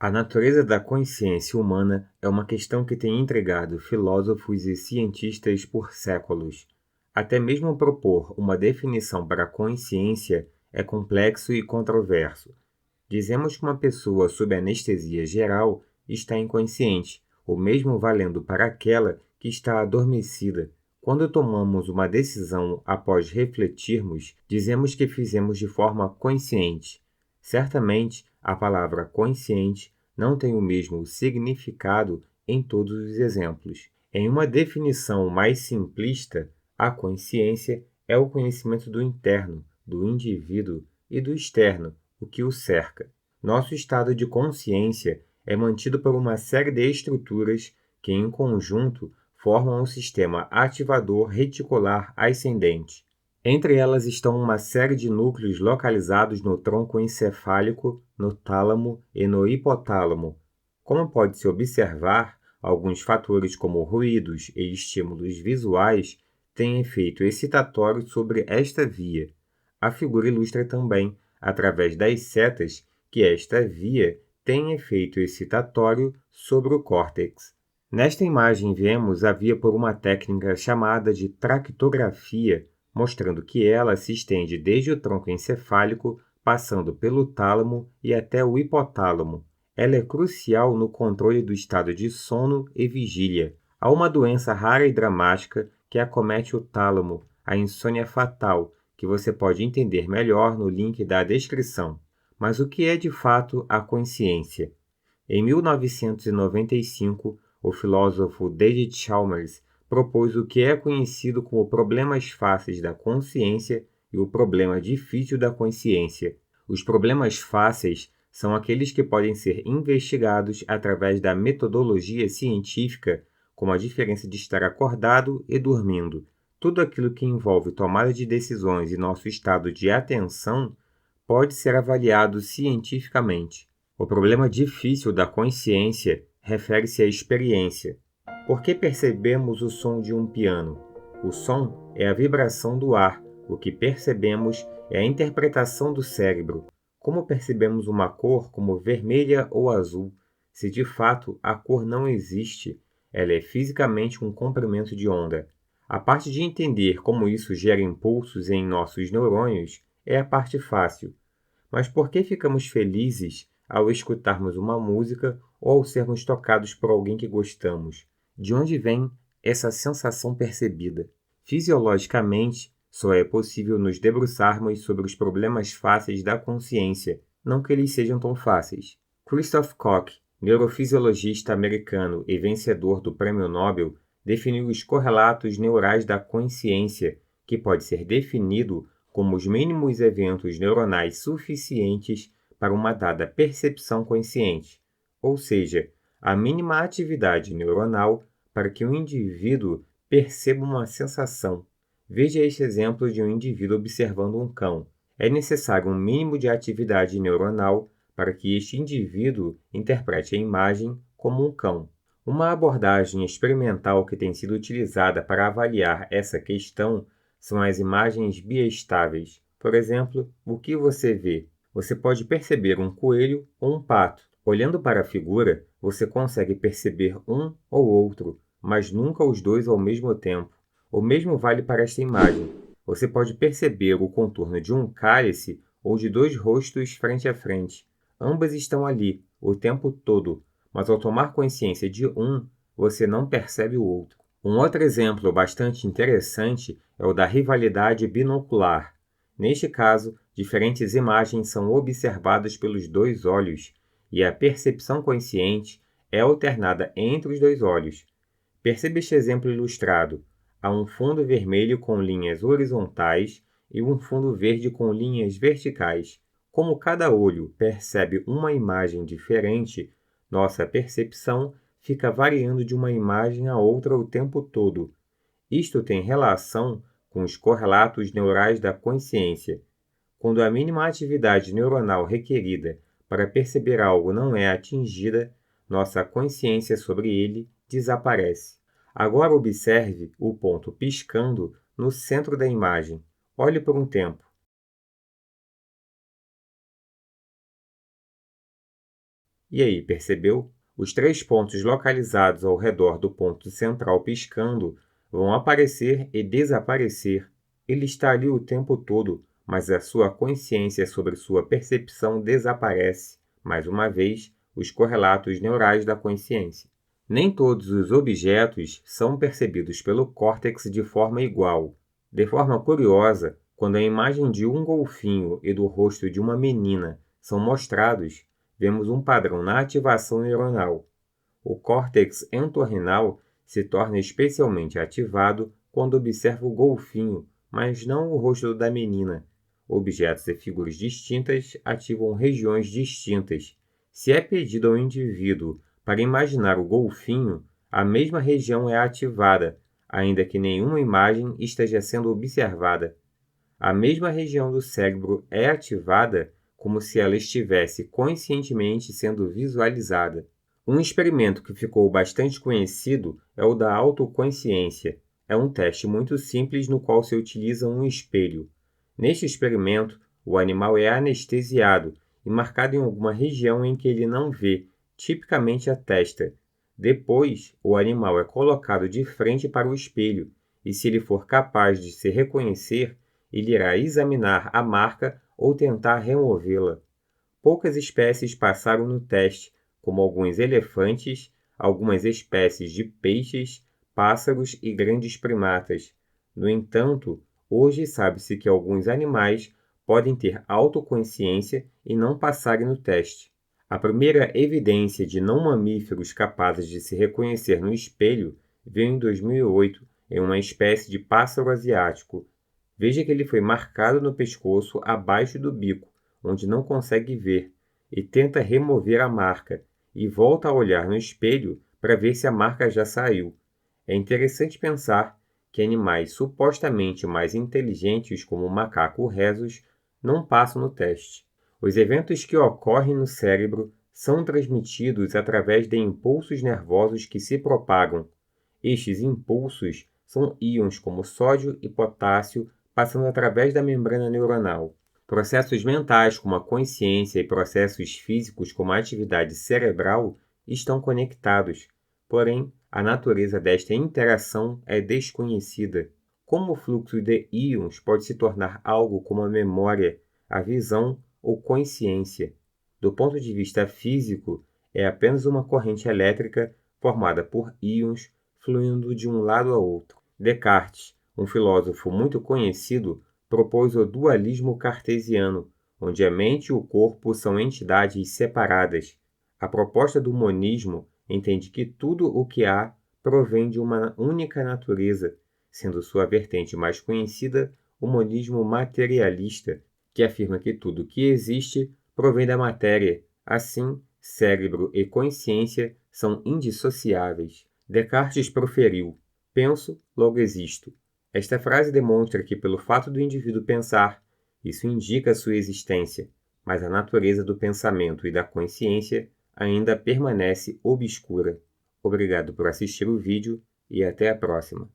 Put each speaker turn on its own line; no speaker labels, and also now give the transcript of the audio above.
A natureza da consciência humana é uma questão que tem intrigado filósofos e cientistas por séculos. Até mesmo propor uma definição para a consciência é complexo e controverso. Dizemos que uma pessoa sob anestesia geral está inconsciente, o mesmo valendo para aquela que está adormecida. Quando tomamos uma decisão após refletirmos, dizemos que fizemos de forma consciente. Certamente, a palavra consciente não tem o mesmo significado em todos os exemplos. Em uma definição mais simplista, a consciência é o conhecimento do interno, do indivíduo e do externo, o que o cerca. Nosso estado de consciência é mantido por uma série de estruturas que, em conjunto, formam um sistema ativador reticular ascendente. Entre elas estão uma série de núcleos localizados no tronco encefálico, no tálamo e no hipotálamo. Como pode-se observar, alguns fatores como ruídos e estímulos visuais têm efeito excitatório sobre esta via. A figura ilustra também, através das setas, que esta via tem efeito excitatório sobre o córtex. Nesta imagem vemos a via por uma técnica chamada de tractografia, mostrando que ela se estende desde o tronco encefálico, passando pelo tálamo e até o hipotálamo. Ela é crucial no controle do estado de sono e vigília. Há uma doença rara e dramática que acomete o tálamo, a insônia fatal, que você pode entender melhor no link da descrição. Mas o que é de fato a consciência? Em 1995, o filósofo David Chalmers propôs o que é conhecido como problemas fáceis da consciência e o problema difícil da consciência. Os problemas fáceis são aqueles que podem ser investigados através da metodologia científica, como a diferença de estar acordado e dormindo. Tudo aquilo que envolve tomada de decisões e nosso estado de atenção pode ser avaliado cientificamente. O problema difícil da consciência refere-se à experiência. Por que percebemos o som de um piano? O som é a vibração do ar, o que percebemos é a interpretação do cérebro. Como percebemos uma cor como vermelha ou azul, se de fato a cor não existe, ela é fisicamente um comprimento de onda. A parte de entender como isso gera impulsos em nossos neurônios é a parte fácil. Mas por que ficamos felizes ao escutarmos uma música ou ao sermos tocados por alguém que gostamos? De onde vem essa sensação percebida? Fisiologicamente, só é possível nos debruçarmos sobre os problemas fáceis da consciência, não que eles sejam tão fáceis. Christoph Koch, neurofisiologista americano e vencedor do Prêmio Nobel, definiu os correlatos neurais da consciência, que pode ser definido como os mínimos eventos neuronais suficientes para uma dada percepção consciente, ou seja, a mínima atividade neuronal para que o indivíduo perceba uma sensação. Veja este exemplo de um indivíduo observando um cão. É necessário um mínimo de atividade neuronal para que este indivíduo interprete a imagem como um cão. Uma abordagem experimental que tem sido utilizada para avaliar essa questão são as imagens biestáveis. Por exemplo, o que você vê? Você pode perceber um coelho ou um pato. Olhando para a figura, você consegue perceber um ou outro, mas nunca os dois ao mesmo tempo. O mesmo vale para esta imagem. Você pode perceber o contorno de um cálice ou de dois rostos frente a frente. Ambas estão ali, o tempo todo, mas ao tomar consciência de um, você não percebe o outro. Um outro exemplo bastante interessante é o da rivalidade binocular. Neste caso, diferentes imagens são observadas pelos dois olhos e a percepção consciente é alternada entre os dois olhos. Perceba este exemplo ilustrado. Há um fundo vermelho com linhas horizontais e um fundo verde com linhas verticais. Como cada olho percebe uma imagem diferente, nossa percepção fica variando de uma imagem a outra o tempo todo. Isto tem relação com os correlatos neurais da consciência. Quando a mínima atividade neuronal requerida para perceber algo não é atingida, nossa consciência sobre ele desaparece. Agora observe o ponto piscando no centro da imagem. Olhe por um tempo. E aí, percebeu? Os 3 pontos localizados ao redor do ponto central piscando vão aparecer e desaparecer. Ele está ali o tempo todo, mas a sua consciência sobre sua percepção desaparece. Mais uma vez, os correlatos neurais da consciência. Nem todos os objetos são percebidos pelo córtex de forma igual. De forma curiosa, quando a imagem de um golfinho e do rosto de uma menina são mostrados, vemos um padrão na ativação neuronal. O córtex entorrinal se torna especialmente ativado quando observa o golfinho, mas não o rosto da menina. Objetos e figuras distintas ativam regiões distintas. Se é pedido ao indivíduo para imaginar o golfinho, a mesma região é ativada, ainda que nenhuma imagem esteja sendo observada. A mesma região do cérebro é ativada como se ela estivesse conscientemente sendo visualizada. Um experimento que ficou bastante conhecido é o da autoconsciência. É um teste muito simples no qual se utiliza um espelho. Neste experimento, o animal é anestesiado e marcado em alguma região em que ele não vê, tipicamente a testa. Depois, o animal é colocado de frente para o espelho e, se ele for capaz de se reconhecer, ele irá examinar a marca ou tentar removê-la. Poucas espécies passaram no teste, como alguns elefantes, algumas espécies de peixes, pássaros e grandes primatas. No entanto, hoje sabe-se que alguns animais podem ter autoconsciência e não passarem no teste. A primeira evidência de não mamíferos capazes de se reconhecer no espelho veio em 2008 em uma espécie de pássaro asiático. Veja que ele foi marcado no pescoço abaixo do bico, onde não consegue ver, e tenta remover a marca, e volta a olhar no espelho para ver se a marca já saiu. É interessante pensar que animais supostamente mais inteligentes, como o macaco rhesus, não passam no teste. Os eventos que ocorrem no cérebro são transmitidos através de impulsos nervosos que se propagam. Estes impulsos são íons como sódio e potássio passando através da membrana neuronal. Processos mentais como a consciência e processos físicos como a atividade cerebral estão conectados, porém, a natureza desta interação é desconhecida. Como o fluxo de íons pode se tornar algo como a memória, a visão ou consciência? Do ponto de vista físico, é apenas uma corrente elétrica formada por íons fluindo de um lado a outro. Descartes, um filósofo muito conhecido, propôs o dualismo cartesiano, onde a mente e o corpo são entidades separadas. A proposta do monismo entende que tudo o que há provém de uma única natureza, sendo sua vertente mais conhecida o monismo materialista, que afirma que tudo o que existe provém da matéria. Assim, cérebro e consciência são indissociáveis. Descartes proferiu: penso, logo existo. Esta frase demonstra que, pelo fato do indivíduo pensar, isso indica sua existência, mas a natureza do pensamento e da consciência ainda permanece obscura. Obrigado por assistir o vídeo e até a próxima.